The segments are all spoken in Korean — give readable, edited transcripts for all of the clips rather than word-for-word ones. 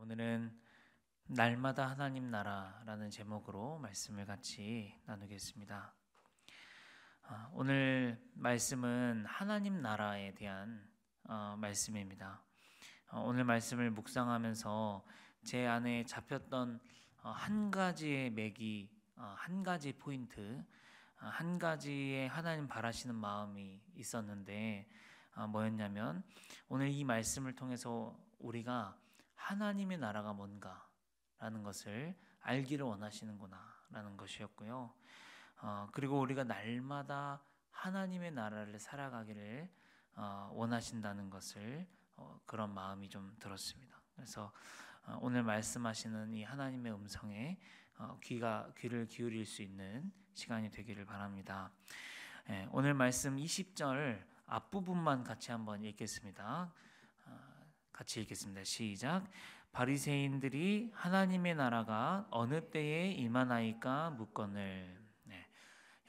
오늘은 날마다 하나님 나라라는 제목으로 말씀을 같이 나누겠습니다. 오늘 말씀은 하나님 나라에 대한 말씀입니다. 오늘 말씀을 묵상하면서 제 안에 잡혔던 한 가지의 맥이 한 가지 포인트, 한 가지의 하나님 바라시는 마음이 있었는데 뭐였냐면 오늘 이 말씀을 통해서 우리가 하나님의 나라가 뭔가라는 것을 알기를 원하시는구나라는 것이었고요. 그리고 우리가 날마다 하나님의 나라를 살아가기를 원하신다는 것을 그런 마음이 좀 들었습니다. 그래서 오늘 말씀하시는 이 하나님의 음성에 귀를 기울일 수 있는 시간이 되기를 바랍니다. 오늘 말씀 20절 앞부분만 같이 한번 읽겠습니다. 같이 읽겠습니다. 시작. 바리새인들이 하나님의 나라가 어느 때에 임하나이까 묻거늘.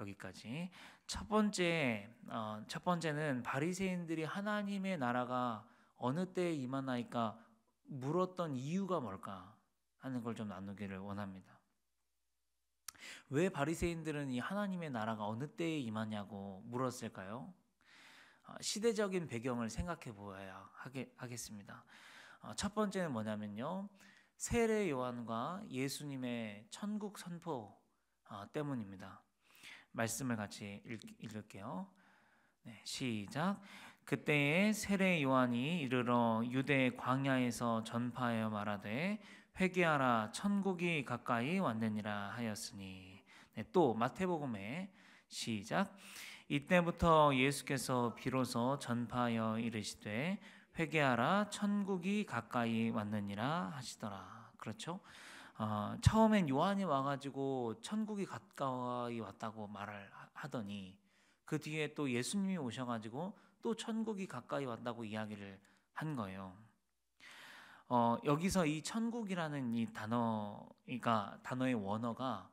여기까지. 첫 번째는 바리새인들이 하나님의 나라가 어느 때에 임하나이까 물었던 이유가 뭘까 하는 걸 좀 나누기를 원합니다. 왜 바리새인들은 이 하나님의 나라가 어느 때에 임하냐고 물었을까요? 시대적인 배경을 생각해 보아야 하겠습니다. 첫 번째는 뭐냐면요, 세례 요한과 예수님의 천국 선포 때문입니다. 말씀을 같이 읽을게요. 시작. 그때에 세례 요한이 이르러 유대 광야에서 전파하여 말하되 회개하라 천국이 가까이 왔느니라 하였으니. 또 마태복음에 시작. 이때부터 예수께서 비로소 전파하여 이르시되 회개하라 천국이 가까이 왔느니라 하시더라. 그렇죠? 처음엔 요한이 와가지고 천국이 가까이 왔다고 말을 하더니 그 뒤에 또 예수님이 오셔가지고 또 천국이 가까이 왔다고 이야기를 한 거예요. 여기서 이 천국이라는 이 단어의 원어가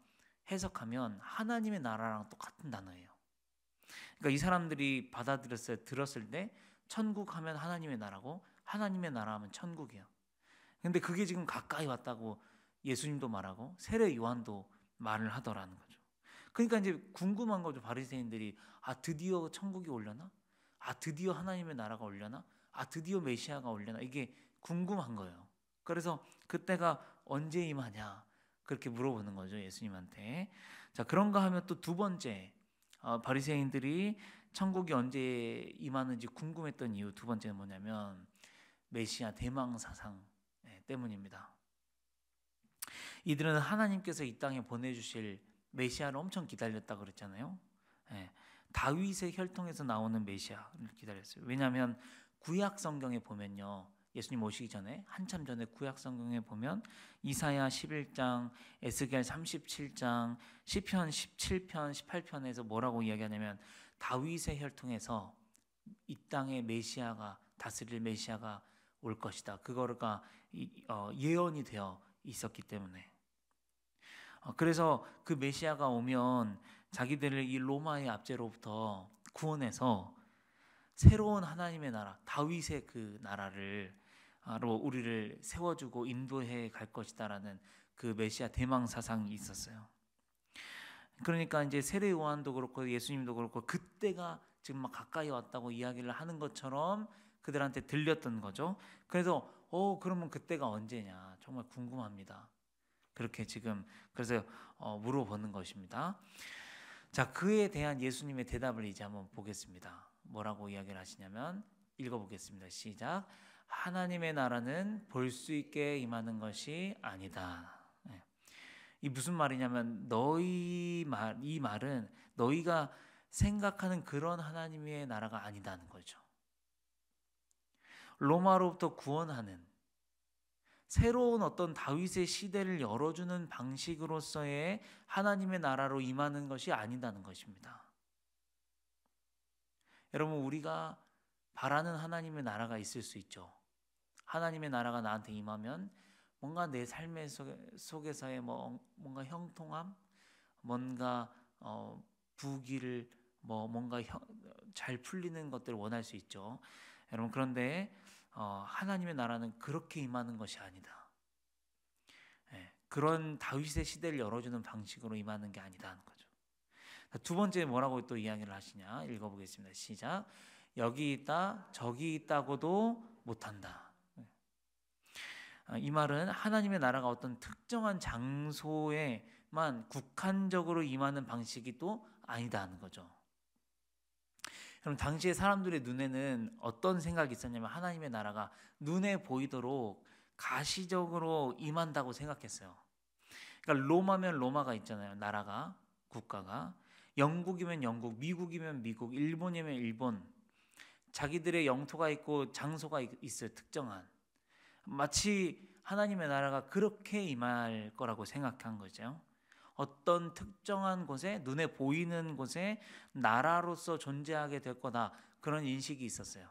해석하면 하나님의 나라랑 똑같은 단어예요. 그러니까 이 사람들이 들었을 때 천국 하면 하나님의 나라고 하나님의 나라 하면 천국이에요. 근데 그게 지금 가까이 왔다고 예수님도 말하고 세례 요한도 말을 하더라는 거죠. 그러니까 이제 궁금한 거죠. 바리새인들이 드디어 천국이 오려나? 드디어 하나님의 나라가 오려나? 드디어 메시아가 오려나? 이게 궁금한 거예요. 그래서 그때가 언제 임하냐? 그렇게 물어보는 거죠. 예수님한테. 자, 그런가 하면 또 두 번째, 바리새인들이 천국이 언제 임하는지 궁금했던 이유 두 번째는 뭐냐면 메시아 대망 사상 때문입니다. 이들은 하나님께서 이 땅에 보내주실 메시아를 엄청 기다렸다고 그랬잖아요. 다윗의 혈통에서 나오는 메시아를 기다렸어요. 왜냐하면 구약 성경에 보면요, 예수님 오시기 전에 한참 전에 구약 성경에 보면 이사야 11장, 에스겔 37장, 시편 17편, 18편에서 뭐라고 이야기하냐면 다윗의 혈통에서 이 땅에 메시아가 다스릴 메시아가 올 것이다. 그거가 예언이 되어 있었기 때문에. 그래서 그 메시아가 오면 자기들을 이 로마의 압제로부터 구원해서 새로운 하나님의 나라, 다윗의 그 나라를 우리를 세워주고 인도해 갈 것이다라는 그 메시아 대망 사상이 있었어요. 그러니까 이제 세례 요한도 그렇고 예수님도 그렇고 그때가 지금 막 가까이 왔다고 이야기를 하는 것처럼 그들한테 들렸던 거죠. 그래서 그러면 그때가 언제냐 정말 궁금합니다. 그렇게 지금 그래서 물어보는 것입니다. 자, 그에 대한 예수님의 대답을 이제 한번 보겠습니다. 뭐라고 이야기를 하시냐면 읽어보겠습니다. 시작. 하나님의 나라는 볼 수 있게 임하는 것이 아니다. 이 무슨 말이냐면 이 말은 너희가 생각하는 그런 하나님의 나라가 아니다는 거죠. 로마로부터 구원하는 새로운 어떤 다윗의 시대를 열어주는 방식으로서의 하나님의 나라로 임하는 것이 아니다는 것입니다. 여러분, 우리가 바라는 하나님의 나라가 있을 수 있죠. 하나님의 나라가 나한테 임하면 뭔가 내 삶의 속에서의 뭔가 형통함, 뭔가 부귀를 뭔가 잘 풀리는 것들을 원할 수 있죠. 여러분, 그런데 하나님의 나라는 그렇게 임하는 것이 아니다. 그런 다윗의 시대를 열어주는 방식으로 임하는 게 아니다는 거죠. 두 번째 뭐라고 또 이야기를 하시냐 읽어보겠습니다. 시작. 여기 있다 저기 있다고도 못한다. 이 말은 하나님의 나라가 어떤 특정한 장소에만 국한적으로 임하는 방식이 또 아니다는 거죠. 그럼 당시에 사람들의 눈에는 어떤 생각이 있었냐면 하나님의 나라가 눈에 보이도록 가시적으로 임한다고 생각했어요. 그러니까 로마면 로마가 있잖아요. 나라가, 국가가. 영국이면 영국, 미국이면 미국, 일본이면 일본. 자기들의 영토가 있고 장소가 있어요. 특정한. 마치 하나님의 나라가 그렇게 임할 거라고 생각한 거죠. 어떤 특정한 곳에 눈에 보이는 곳에 나라로서 존재하게 될 거다. 그런 인식이 있었어요.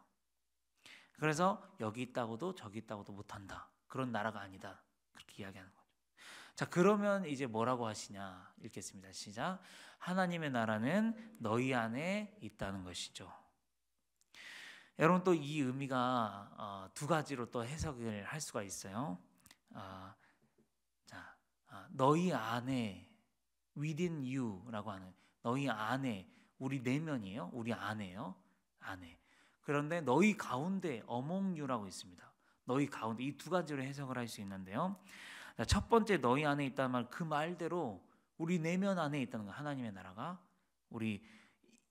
그래서 여기 있다고도 저기 있다고도 못한다. 그런 나라가 아니다. 그렇게 이야기하는 거죠. 자, 그러면 이제 뭐라고 하시냐 읽겠습니다. 시작. 하나님의 나라는 너희 안에 있다는 것이죠. 여러분 또 이 의미가 두 가지로 또 해석을 할 수가 있어요. 너희 안에 within you라고 하는 너희 안에 우리 내면이에요. 우리 안에요. 안에. 그런데 너희 가운데 among you라고 있습니다. 너희 가운데 이 두 가지로 해석을 할 수 있는데요. 첫 번째 너희 안에 있다는 말 그 말대로 우리 내면 안에 있다는 거 하나님의 나라가 우리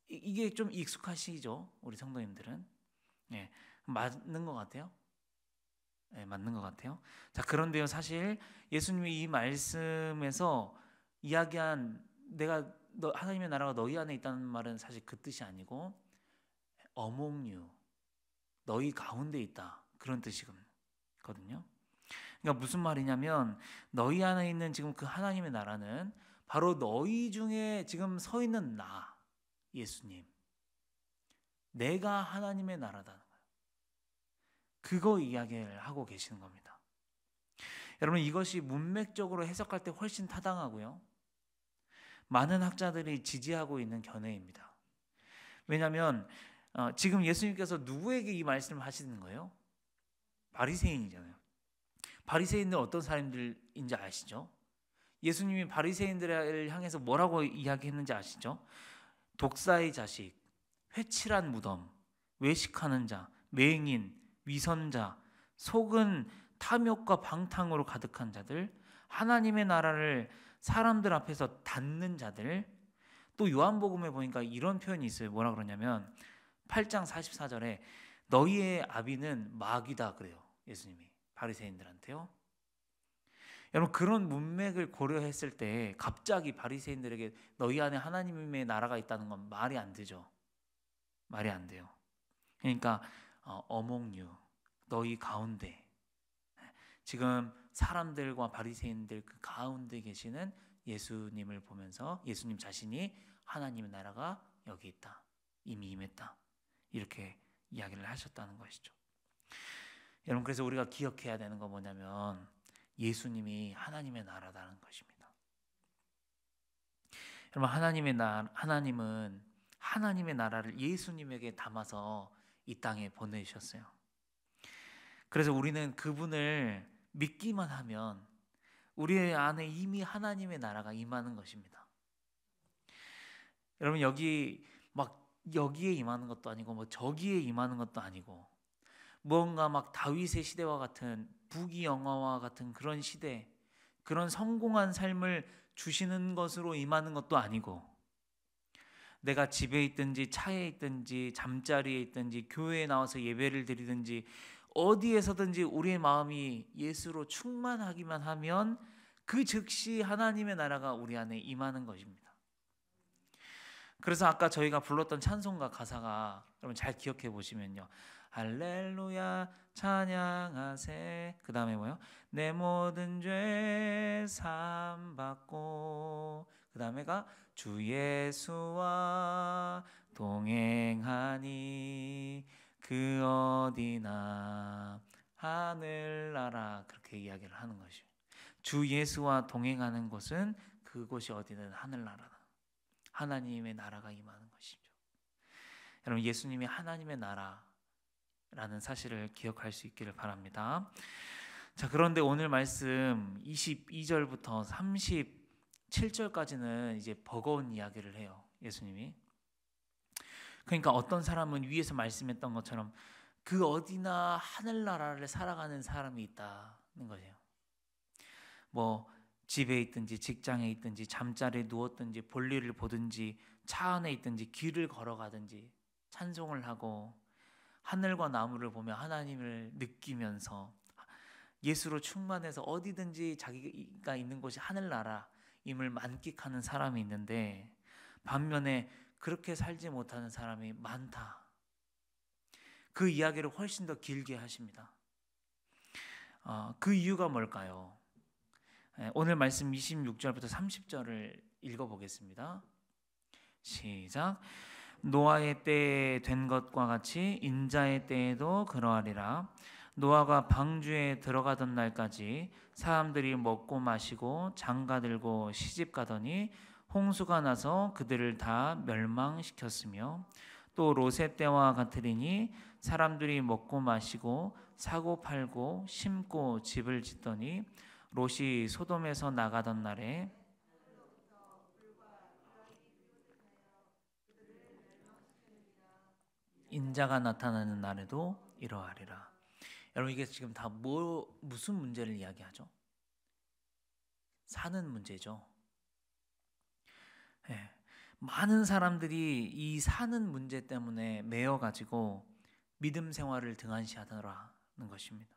이게 좀 익숙하시죠? 우리 성도님들은. 예, 맞는 것 같아요. 예, 맞는 것 같아요. 자, 그런데요, 사실 예수님이 이 말씀에서 이야기한 하나님의 나라가 너희 안에 있다는 말은 사실 그 뜻이 아니고 among you, 너희 가운데 있다 그런 뜻이거든요. 그러니까 무슨 말이냐면 너희 안에 있는 지금 그 하나님의 나라는 바로 너희 중에 지금 서 있는 나, 예수님, 내가 하나님의 나라다는 거예요. 그거 이야기를 하고 계시는 겁니다. 여러분 이것이 문맥적으로 해석할 때 훨씬 타당하고요. 많은 학자들이 지지하고 있는 견해입니다. 왜냐하면 지금 예수님께서 누구에게 이 말씀을 하시는 거예요? 바리새인이잖아요. 바리새인들 어떤 사람들인지 아시죠? 예수님이 바리새인들을 향해서 뭐라고 이야기했는지 아시죠? 독사의 자식, 회칠한 무덤, 외식하는 자, 맹인, 위선자, 속은 탐욕과 방탕으로 가득한 자들, 하나님의 나라를 사람들 앞에서 닫는 자들. 또 요한복음에 보니까 이런 표현이 있어요. 뭐라 그러냐면 8장 44절에 너희의 아비는 마귀다 그래요. 예수님이 바리새인들한테요. 여러분 그런 문맥을 고려했을 때 갑자기 바리새인들에게 너희 안에 하나님의 나라가 있다는 건 말이 안 되죠. 말이 안 돼요. 그러니까 among you, 너희 가운데 지금 사람들과 바리새인들 그 가운데 계시는 예수님을 보면서 예수님 자신이 하나님의 나라가 여기 있다. 이미 임했다. 이렇게 이야기를 하셨다는 것이죠. 여러분 그래서 우리가 기억해야 되는 건 뭐냐면 예수님이 하나님의 나라라는 것입니다. 여러분 하나님은 하나님의 나라를 예수님에게 담아서 이 땅에 보내주셨어요. 그래서 우리는 그분을 믿기만 하면 우리 안에 이미 하나님의 나라가 임하는 것입니다. 여러분 여기에 임하는 것도 아니고 뭐 저기에 임하는 것도 아니고 무언가 막 다윗의 시대와 같은 부귀영화와 같은 그런 시대, 그런 성공한 삶을 주시는 것으로 임하는 것도 아니고 내가 집에 있든지 차에 있든지 잠자리에 있든지 교회에 나와서 예배를 드리든지 어디에서든지 우리의 마음이 예수로 충만하기만 하면 그 즉시 하나님의 나라가 우리 안에 임하는 것입니다. 그래서 아까 저희가 불렀던 찬송가 가사가 여러분 잘 기억해 보시면요. 할렐루야 찬양하세. 그 다음에 뭐요? 내 모든 죄 사함받고. 그 다음에가 주 예수와 동행하니 그 어디나 하늘나라. 그렇게 이야기를 하는 것이죠. 주 예수와 동행하는 곳은 그곳이 어디든 하늘나라다. 하나님의 나라가 임하는 것이죠. 여러분 예수님이 하나님의 나라라는 사실을 기억할 수 있기를 바랍니다. 자, 그런데 오늘 말씀 22절부터 37절까지는 이제 버거운 이야기를 해요. 예수님이. 그러니까 어떤 사람은 위에서 말씀했던 것처럼 그 어디나 하늘나라를 살아가는 사람이 있다는 거예요. 뭐 집에 있든지 직장에 있든지 잠자리에 누웠든지 볼일을 보든지 차 안에 있든지 길을 걸어가든지 찬송을 하고 하늘과 나무를 보며 하나님을 느끼면서 예수로 충만해서 어디든지 자기가 있는 곳이 하늘나라임을 만끽하는 사람이 있는데, 반면에 그렇게 살지 못하는 사람이 많다. 그 이야기를 훨씬 더 길게 하십니다. 그 이유가 뭘까요? 오늘 말씀 26절부터 30절을 읽어보겠습니다. 시작. 노아의 때에 된 것과 같이 인자의 때에도 그러하리라. 노아가 방주에 들어가던 날까지 사람들이 먹고 마시고 장가들고 시집가더니 홍수가 나서 그들을 다 멸망시켰으며, 또 롯의 때와 같으리니 사람들이 먹고 마시고 사고 팔고 심고 집을 짓더니 롯이 소돔에서 나가던 날에 인자가 나타나는 날에도 이러하리라. 여러분, 이게 지금 다 무슨 문제를 이야기하죠? 사는 문제죠. 예. 많은 사람들이 이 사는 문제 때문에 매여가지고 믿음 생활을 등한시하더라는 것입니다.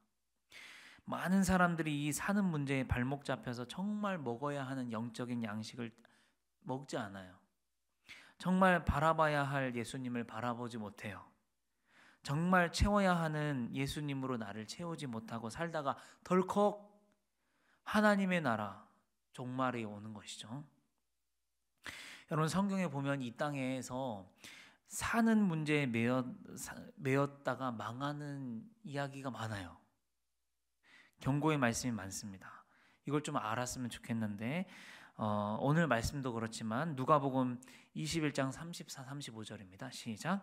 많은 사람들이 이 사는 문제에 발목 잡혀서 정말 먹어야 하는 영적인 양식을 먹지 않아요. 정말 바라봐야 할 예수님을 바라보지 못해요. 정말 채워야 하는 예수님으로 나를 채우지 못하고 살다가 덜컥 하나님의 나라 종말이 오는 것이죠. 여러분, 성경에 보면 이 땅에서 사는 문제에 매였다가 망하는 이야기가 많아요. 경고의 말씀이 많습니다. 이걸 좀 알았으면 좋겠는데, 오늘 말씀도 그렇지만 누가복음 21장 34, 35절입니다. 시작.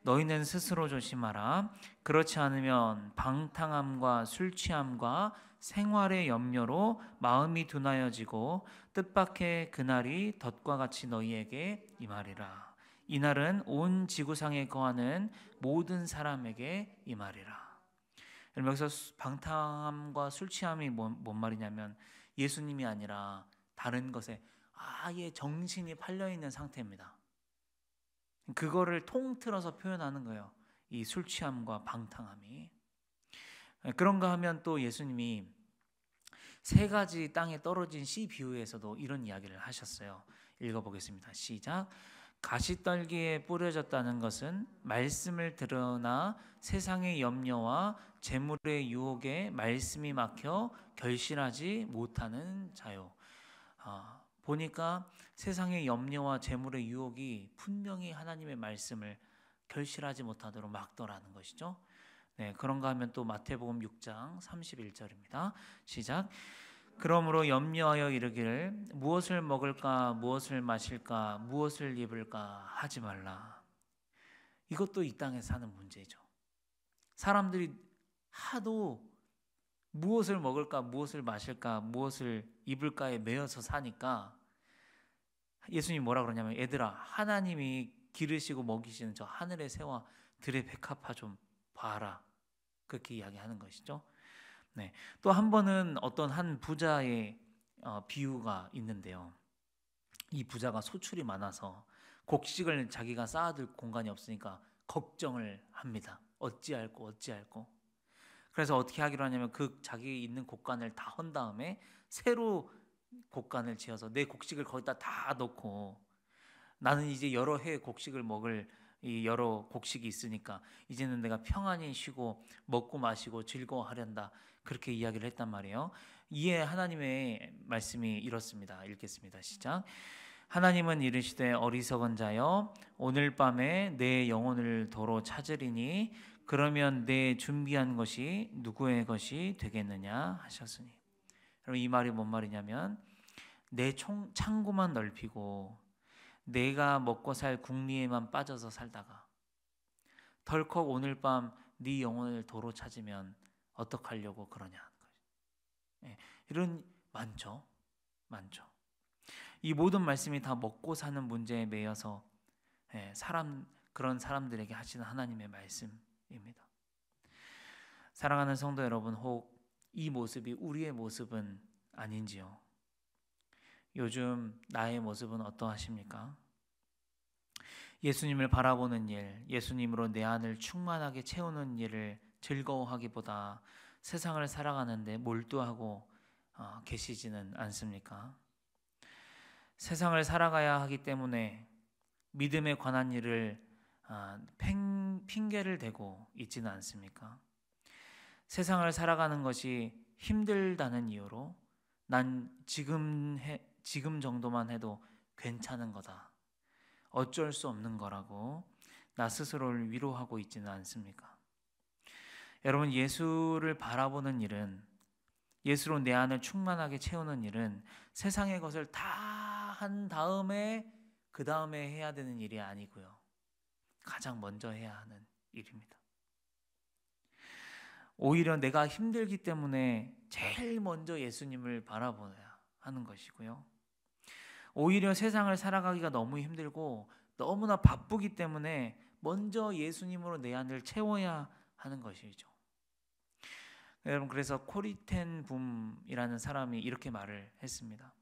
너희는 스스로 조심하라. 그렇지 않으면 방탕함과 술 취함과 생활의 염려로 마음이 둔하여지고 뜻밖의 그날이 덫과 같이 너희에게 임하리라. 이날은 온 지구상에 거하는 모든 사람에게 임하리라. 여기서 방탕함과 술 취함이 뭔 말이냐면 예수님이 아니라 다른 것에 아예 정신이 팔려 있는 상태입니다. 그거를 통틀어서 표현하는 거예요. 이 술 취함과 방탕함이. 그런가 하면 또 예수님이 세 가지 땅에 떨어진 씨 비유에서도 이런 이야기를 하셨어요. 읽어보겠습니다. 시작. 가시떨기에 뿌려졌다는 것은 말씀을 들으나 세상의 염려와 재물의 유혹에 말씀이 막혀 결실하지 못하는 자요. 보니까 세상의 염려와 재물의 유혹이 분명히 하나님의 말씀을 결실하지 못하도록 막더라는 것이죠. 네, 그런가 하면 또 마태복음 6장 31절입니다. 시작. 그러므로 염려하여 이르기를 무엇을 먹을까 무엇을 마실까 무엇을 입을까 하지 말라. 이것도 이 땅에 사는 문제죠. 사람들이 하도 무엇을 먹을까 무엇을 마실까 무엇을 입을까에 매여서 사니까 예수님이 뭐라 그러냐면, 얘들아, 하나님이 기르시고 먹이시는 저 하늘의 새와 들의 백합화 좀 봐라. 그렇게 이야기하는 것이죠. 네. 또 한 번은 어떤 한 부자의 비유가 있는데요. 이 부자가 소출이 많아서 곡식을 자기가 쌓아둘 공간이 없으니까 걱정을 합니다. 어찌할꼬. 그래서 어떻게 하기로 하냐면 그 자기 있는 곡간을 다 헌 다음에 새로 곡간을 지어서 내 곡식을 거기다 다 넣고, 나는 이제 여러 해 곡식을 먹을 이 여러 곡식이 있으니까 이제는 내가 평안히 쉬고 먹고 마시고 즐거워하련다. 그렇게 이야기를 했단 말이에요. 이에 하나님의 말씀이 이렇습니다. 읽겠습니다. 시작. 하나님은 이르시되 어리석은 자여 오늘 밤에 내 영혼을 도로 찾으리니 그러면 내 준비한 것이 누구의 것이 되겠느냐 하셨으니. 여러분, 이 말이 뭔 말이냐면 내 창고만 넓히고 내가 먹고 살 궁리에만 빠져서 살다가 덜컥 오늘 밤 네 영혼을 도로 찾으면 어떡하려고 그러냐. 예, 이런 많죠. 많죠. 이 모든 말씀이 다 먹고 사는 문제에 매여서 예, 그런 사람들에게 하시는 하나님의 말씀입니다. 사랑하는 성도 여러분, 혹 이 모습이 우리의 모습은 아닌지요? 요즘 나의 모습은 어떠하십니까? 예수님을 바라보는 일, 예수님으로 내 안을 충만하게 채우는 일을 즐거워하기보다 세상을 살아가는데 몰두하고 계시지는 않습니까? 세상을 살아가야 하기 때문에 믿음에 관한 일을 핑계를 대고 있지는 않습니까? 세상을 살아가는 것이 힘들다는 이유로 난 지금 정도만 해도 괜찮은 거다. 어쩔 수 없는 거라고 나 스스로를 위로하고 있지는 않습니까? 여러분, 예수를 바라보는 일은, 예수로 내 안을 충만하게 채우는 일은 세상의 것을 다 한 다음에 그 다음에 해야 되는 일이 아니고요. 가장 먼저 해야 하는 일입니다. 오히려 내가 힘들기 때문에 제일 먼저 예수님을 바라보아야 하는 것이고요. 오히려 세상을 살아가기가 너무 힘들고 너무나 바쁘기 때문에 먼저 예수님으로 내 안을 채워야 하는 것이죠. 여러분, 그래서 코리텐 붐이라는 사람이 이렇게 말을 했습니다.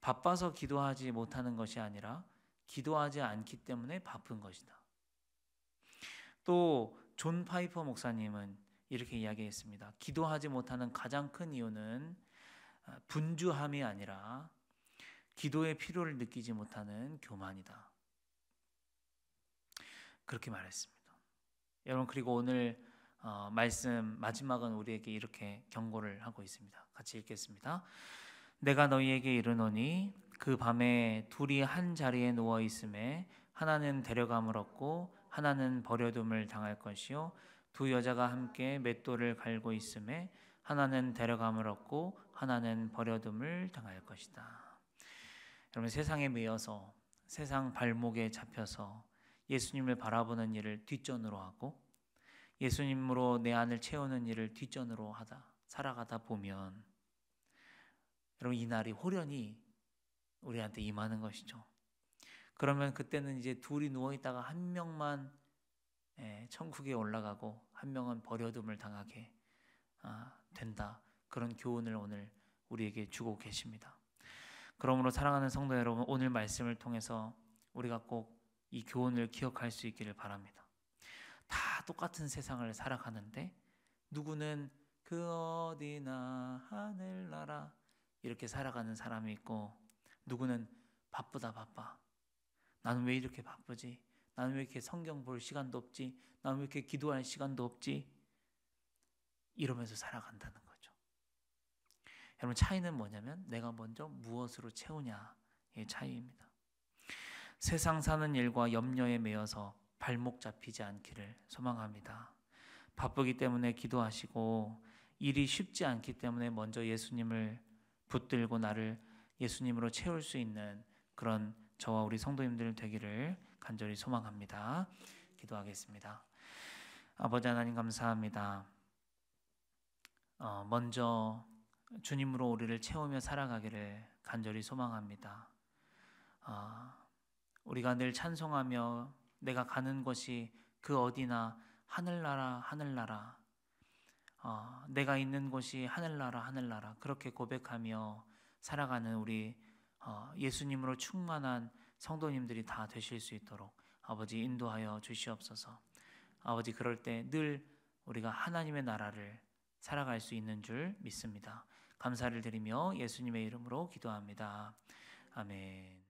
바빠서 기도하지 못하는 것이 아니라 기도하지 않기 때문에 바쁜 것이다. 또 존 파이퍼 목사님은 이렇게 이야기했습니다. 기도하지 못하는 가장 큰 이유는 분주함이 아니라 기도의 필요를 느끼지 못하는 교만이다. 그렇게 말했습니다. 여러분, 그리고 오늘 말씀 마지막은 우리에게 이렇게 경고를 하고 있습니다. 같이 읽겠습니다. 내가 너희에게 이르노니 그 밤에 둘이 한 자리에 누워 있음에 하나는 데려감을 얻고 하나는 버려둠을 당할 것이요 두 여자가 함께 맷돌을 갈고 있음에 하나는 데려감을 얻고 하나는 버려둠을 당할 것이다. 여러분, 세상에 매여서 세상 발목에 잡혀서 예수님을 바라보는 일을 뒷전으로 하고 예수님으로 내 안을 채우는 일을 뒷전으로 살아가다 보면 여러분, 이 날이 호련히 우리한테 임하는 것이죠. 그러면 그때는 이제 둘이 누워 있다가 한 명만 천국에 올라가고 한 명은 버려둠을 당하게 된다. 그런 교훈을 오늘 우리에게 주고 계십니다. 그러므로 사랑하는 성도 여러분, 오늘 말씀을 통해서 우리가 꼭 이 교훈을 기억할 수 있기를 바랍니다. 다 똑같은 세상을 살아가는데 누구는 그 어디나 하늘나라 이렇게 살아가는 사람이 있고 누구는 바쁘다 바빠. 나는 왜 이렇게 바쁘지? 나는 왜 이렇게 성경 볼 시간도 없지? 나는 왜 이렇게 기도할 시간도 없지? 이러면서 살아간다는 거죠. 여러분, 차이는 뭐냐면 내가 먼저 무엇으로 채우냐의 차이입니다. 세상 사는 일과 염려에 매여서 발목 잡히지 않기를 소망합니다. 바쁘기 때문에 기도하시고 일이 쉽지 않기 때문에 먼저 예수님을 붙들고 나를 예수님으로 채울 수 있는 그런 저와 우리 성도님들 되기를 간절히 소망합니다. 기도하겠습니다. 아버지 하나님, 감사합니다. 먼저 주님으로 우리를 채우며 살아가기를 간절히 소망합니다. 우리가 늘 찬송하며 내가 가는 곳이 그 어디나 하늘나라 하늘나라, 내가 있는 곳이 하늘나라 하늘나라, 그렇게 고백하며 살아가는 우리 예수님으로 충만한 성도님들이 다 되실 수 있도록 아버지 인도하여 주시옵소서. 아버지, 그럴 때 늘 우리가 하나님의 나라를 살아갈 수 있는 줄 믿습니다. 감사를 드리며 예수님의 이름으로 기도합니다. 아멘.